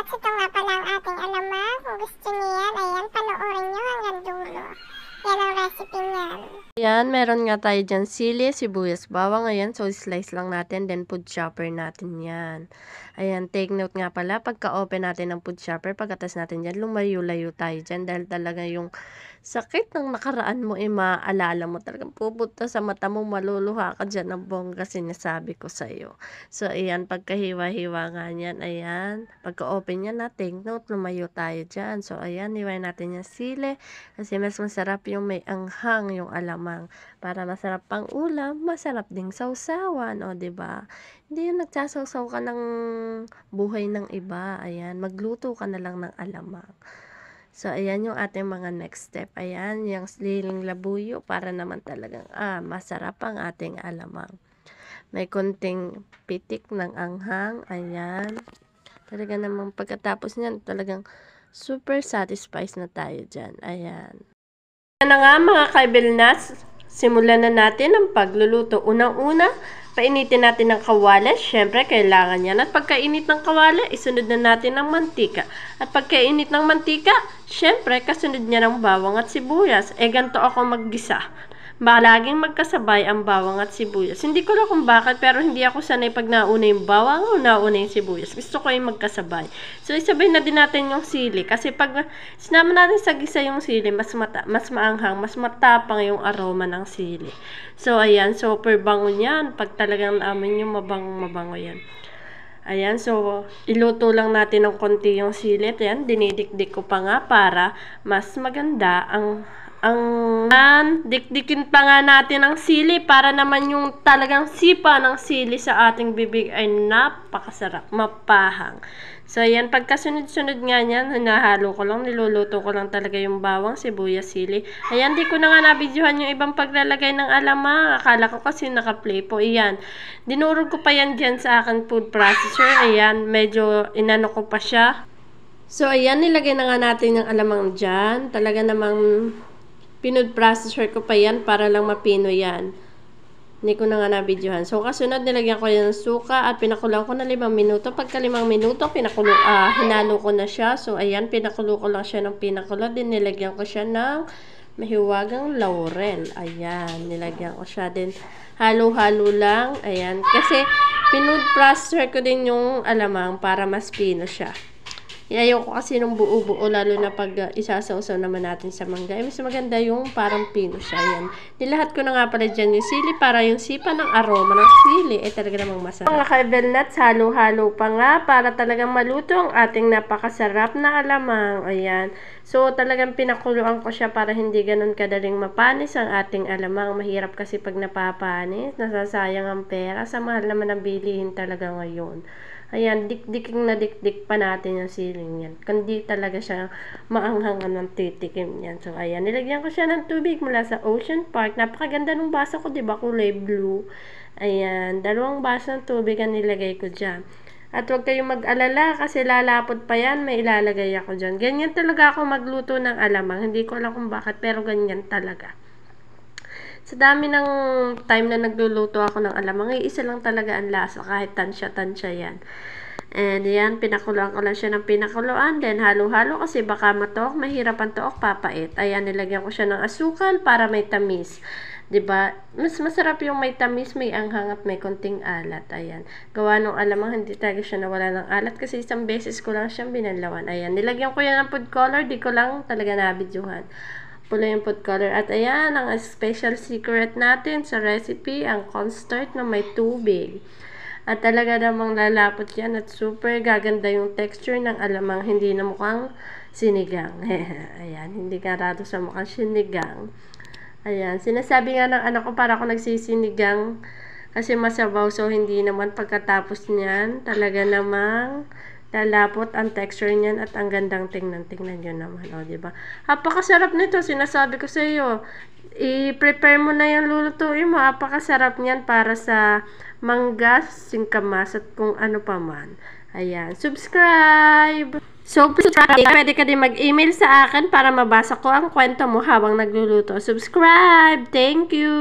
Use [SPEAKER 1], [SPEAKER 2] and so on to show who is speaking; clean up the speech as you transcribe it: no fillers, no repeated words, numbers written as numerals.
[SPEAKER 1] kabelnuts, ito nga pala ang ating alamang. Kung gusto niyo yan, ayan, panoorin nyo hanggang dulo. Yan ang recipe niyan.
[SPEAKER 2] Ayan, meron nga tayo dyan sili, sibuyas, bawang. Ayan, so slice lang natin, then food chopper natin yan. Ayan, take note nga pala, pagka-open natin ng food chopper, pagkatas natin dyan, lumayo-layo tayo dyan dahil talaga yung sakit ng nakaraan mo, maaalala mo talagang pupunta sa mata mo, maluluha ka dyan ng bongga, sinasabi ko sa'yo. So, ayan, pagkahiwa-hiwa nga yan, ayan, pagka-open yan na, take note, lumayo tayo dyan. So, ayan, hiwain natin yung sili, kasi mas masarap yung may anghang, yung alamang. Para masarap pang ulam, masarap ding sausawan, o, diba? Hindi yung nagsasawsaw ka ng buhay ng iba, ayan, magluto ka na lang ng alamang. So, ayan yung ating mga next step. Ayan, yung sliling labuyo para naman talagang, masarap ang ating alamang. May konting pitik ng anghang. Ayan. Talaga namang pagkatapos niyan, talagang super satisfied na tayo dyan. Ayan. Ayan na nga mga kabelnuts. Simulan na natin ang pagluluto. Unang-una, painitin natin ng kawali. Siyempre, kailangan yan. At pagkainit ng kawali, isunod na natin ng mantika. At pagkainit ng mantika, siyempre, kasunod niya ng bawang at sibuyas. Ganito ako maggisa. Laging magkasabay ang bawang at sibuyas. Hindi ko lang kung bakit, pero hindi ako sanay pag nauna yung bawang o nauna yung sibuyas. Gusto ko yung magkasabay. So, isabay na din natin yung sili. Kasi pag sinama natin sa gisa yung sili, mas maanghang, mas matapang yung aroma ng sili. So, ayan. Super bango yan. Pag talagang namin yung mabango yan. Ayan, so, iluto lang natin ng konti yung sili. Ayan, dinidikdik ko pa nga para mas maganda ang dikdikin pa nga natin ang sili para naman yung talagang sipa ng sili sa ating bibig ay napakasarap, mapahang. So, ayan, pagkasunod-sunod nga niyan, hinahalo ko lang, niluluto ko lang talaga yung bawang, sibuyas, sili. Ayan, di ko na nga nabidyohan yung ibang paglalagay ng alamang. Akala ko kasi naka-play po. Ayan, dinurog ko pa yan dyan sa akin food processor. Ayan, medyo inano ko pa siya. So, ayan, nilagay na nga natin yung alamang dyan. Talaga namang pinood processor ko pa yan para lang mapino yan. Hindi ko na nga nabidyohan. So, kasunod, nilagyan ko yan ng suka at pinakulang ko na 5 minuto. Pagka 5 minuto, hinalo ko na siya. So, ayan, pinakulo ko lang siya ng pinakulo. Din, nilagyan ko siya ng mahiwagang laurel. Ayan, nilagyan ko siya. Din, halo-halo lang. Ayan, kasi pinood processor ko din yung alamang para mas pino siya. Ayoko kasi nung buo-buo, lalo na pag isasawsaw naman natin sa mangga. Mas maganda yung parang pino siya. Yan. Nilahat ko na nga pala dyan yung sili para yung sipa ng aroma ng sili talaga namang masarap. Mga kabelnuts, halo-halo pa nga para talagang maluto ang ating napakasarap na alamang. Ayan. So, talagang pinakuluan ko siya para hindi ganun kadaling mapanis ang ating alamang. Mahirap kasi pag napapanis, nasasayang ang pera. Sa mahal naman ang bilihin talaga ngayon. Ayan, dikdiking na dikdik pa natin yung siling yan. Kundi talaga siya maanghangan ng titikim yan. So, ayan, nilagyan ko siya ng tubig mula sa Ocean Park. Napakaganda ng baso ko, diba? Kulay blue. Ayan, 2 baso ng tubig ang nilagay ko dyan. At huwag kayong mag-alala kasi lalapot pa yan, may ilalagay ako dyan. Ganyan talaga ako magluto ng alamang. Hindi ko alam kung bakit, pero ganyan talaga. Sa dami ng time na nagluluto ako ng alamang, isa lang talaga ang lasa kahit tansya-tansya yan. And yan, pinakuluan ko lang siya ng pinakuluan. Then halo-halo kasi baka matuok, mahirap ang tuok, papait. Ayan, nilagyan ko siya ng asukal para may tamis. 'Di ba? Mas masarap yung may tamis, may anghang at may konting alat. Ayan. Gawa nung alamang hindi talaga siya nawala ng alat kasi isang beses ko lang siyang binanlawan. Ayan, nilagyan ko yan ng food color, di ko lang talaga nabidyohan. Pula yung food color. At ayan, ang special secret natin sa recipe, ang cornstarch na may tubig. At talaga namang lalapot yan at super gaganda yung texture ng alamang, hindi na mukhang sinigang. Ayan, hindi karado sa mukhang sinigang. Ayan, sinasabi nga ng anak ko para ako nagsisinigang kasi masabaw, so hindi naman pagkatapos niyan, talaga namang lalapot ang texture niyan at ang gandang tingnan nyo naman, o, diba? Napakasarap nito, sinasabi ko sa iyo. I-prepare mo na yung lulutuin mo, napakasarap niyan para sa mangga, singkamas at kung ano pa man. Ayan, subscribe! So, please pwede ka din mag-email sa akin para mabasa ko ang kwento mo habang nagluluto. Subscribe! Thank you!